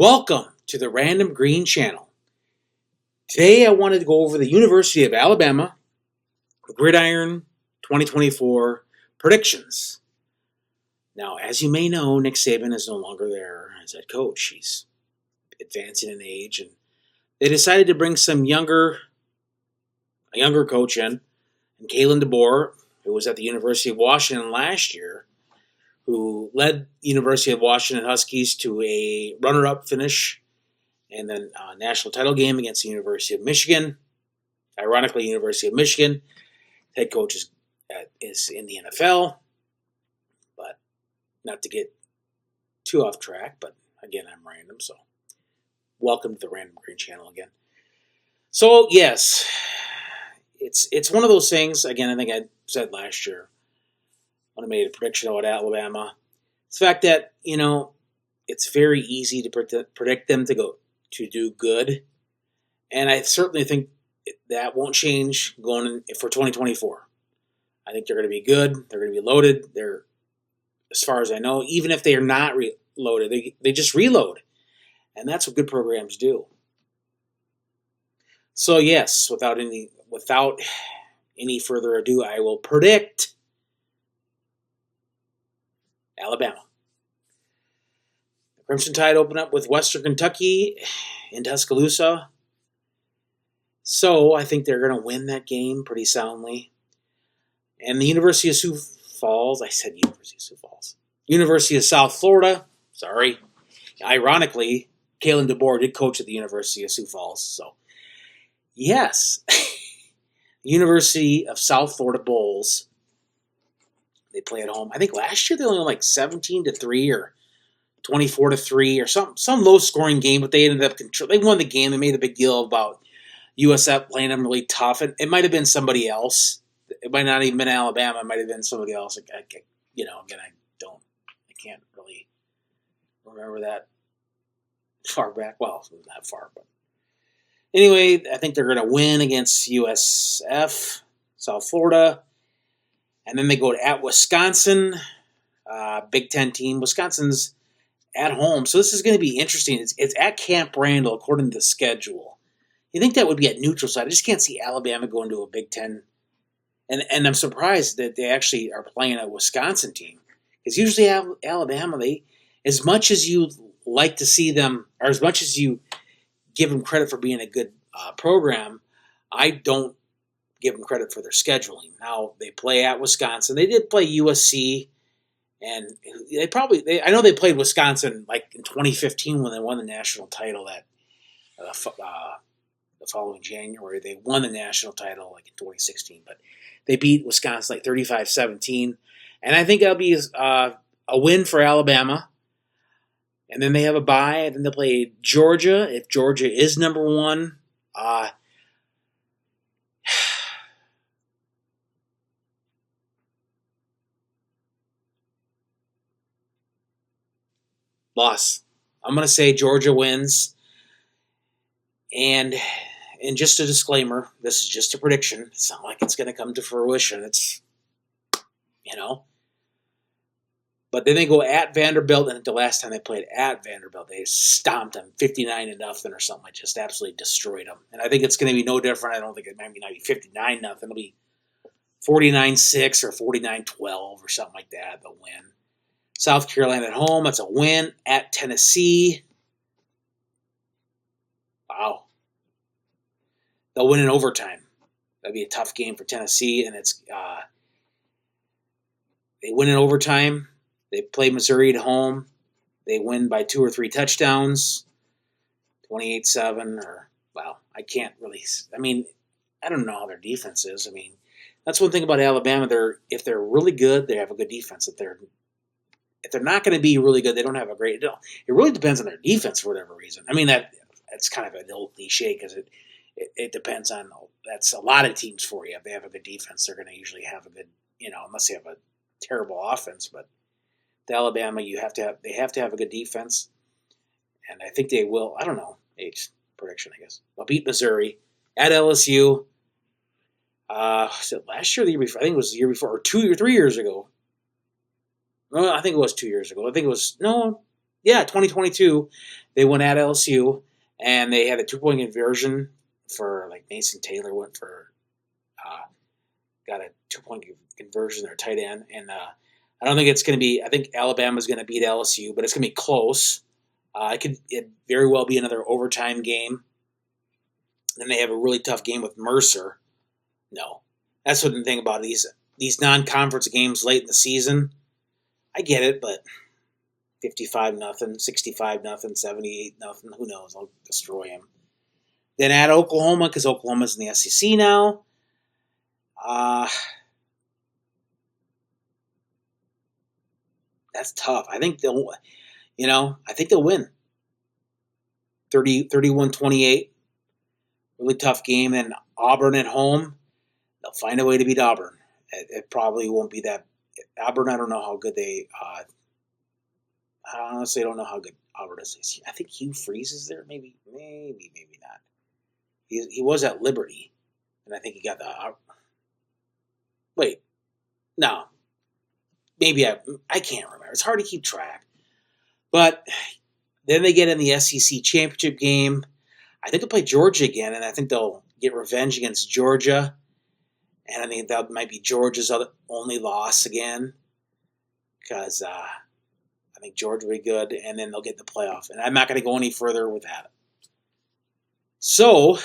Welcome to the Random Green Channel. Today I wanted to go over the University of Alabama Gridiron 2024 predictions. Now, as you may know, Nick Saban is no longer there as head coach. He's advancing in age, and they decided to bring a younger coach in, and Kalen DeBoer, who was at the University of Washington last year, who led University of Washington Huskies to a runner-up finish and then a national title game against the University of Michigan. Ironically, University of Michigan head coach is in the NFL, but not to get too off track, but again, I'm random, so welcome to the Random Green Channel again. So, yes, it's one of those things, again, I think I said last year, when I made a prediction about Alabama. It's the fact that, it's very easy to predict them to do good. And I certainly think that won't change going in for 2024. I think they're going to be good. They're going to be loaded. They're, as far as I know, even if they are not loaded, they just reload. And that's what good programs do. So yes, without any further ado, I will predict Alabama. The Crimson Tide open up with Western Kentucky in Tuscaloosa. So I think they're going to win that game pretty soundly. And the University of Sioux Falls, University of South Florida, ironically, Kalen DeBoer did coach at the University of Sioux Falls. So, yes, University of South Florida Bulls. They play at home. I think last year they only won 17-3 or 24-3 or some low scoring game, but they ended up they won the game. They made a big deal about USF playing them really tough, and it might have been somebody else. It might not even been Alabama. It might have been somebody else. I can't really remember that far back. Well, it wasn't that far, but anyway, I think they're going to win against USF, South Florida. And then they go at Wisconsin, Big Ten team. Wisconsin's at home. So this is going to be interesting. It's at Camp Randall, according to the schedule. You think that would be at neutral site. I just can't see Alabama going to a Big Ten. And I'm surprised that they actually are playing a Wisconsin team. Because usually Alabama, as much as you like to see them, or as much as you give them credit for being a good program, I don't give them credit for their scheduling. Now, they play at Wisconsin. They did play USC, and I know they played Wisconsin in 2015 when they won the national title the following January. They won the national title in 2016, but they beat Wisconsin 35-17, and I think that'll be a win for Alabama. And then they have a bye, and then they'll play Georgia. If Georgia is number one, loss. I'm going to say Georgia wins. And just a disclaimer, this is just a prediction. It's not like it's going to come to fruition. It's, But then they go at Vanderbilt, and the last time they played at Vanderbilt, they stomped them 59-0 or something. Just absolutely destroyed them. And I think it's going to be no different. I don't think it might not be 59-0. It'll be 49-6 or 49-12 or something like that. They'll win. South Carolina at home, that's a win. At Tennessee, wow. They'll win in overtime. That'd be a tough game for Tennessee, and they win in overtime. They play Missouri at home. They win by 2 or 3 touchdowns, 28-7, I can't really, I don't know how their defense is. That's one thing about Alabama. If they're really good, they have a good defense. If they're not going to be really good, they don't have a great. It really depends on their defense for whatever reason. That's kind of an old cliche because it depends on. That's a lot of teams for you. If they have a good defense, they're going to usually have a good, unless they have a terrible offense. But the Alabama, they have to have a good defense, and I think they will. I don't know. Age prediction, I guess. They'll beat Missouri at LSU. Was it last year or the year before? I think it was the year before, or 2 or 3 years ago. Well, I think it was 2 years ago. I think it was, no, Yeah, 2022, they went at LSU, and they had a 2 point conversion for like Mason Taylor went for uh, got a 2 point conversion or tight end, and I don't think it's going to be. I think Alabama's going to beat LSU, but it's going to be close. It very well be another overtime game. Then they have a really tough game with Mercer. No, that's what the thing about these non-conference games late in the season. I get it, but 55-0, 65-0, 78-0. Who knows? I'll destroy him. Then at Oklahoma, because Oklahoma's in the SEC now. That's tough. I think they'll win 31-28. Really tough game. And Auburn at home, they'll find a way to beat Auburn. It probably won't be that. Auburn, I don't know how good they. I honestly don't know how good Auburn is. I think Hugh Freeze is there. Maybe not. He was at Liberty, and I think he got the. Wait, no. Maybe I can't remember. It's hard to keep track. But then they get in the SEC championship game. I think they'll play Georgia again, and I think they'll get revenge against Georgia. And I think that might be Georgia's only loss again, because I think Georgia will be good, and then they'll get the playoff. And I'm not going to go any further with that. So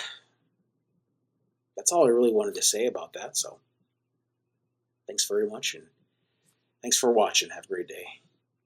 that's all I really wanted to say about that. So thanks very much, and thanks for watching. Have a great day.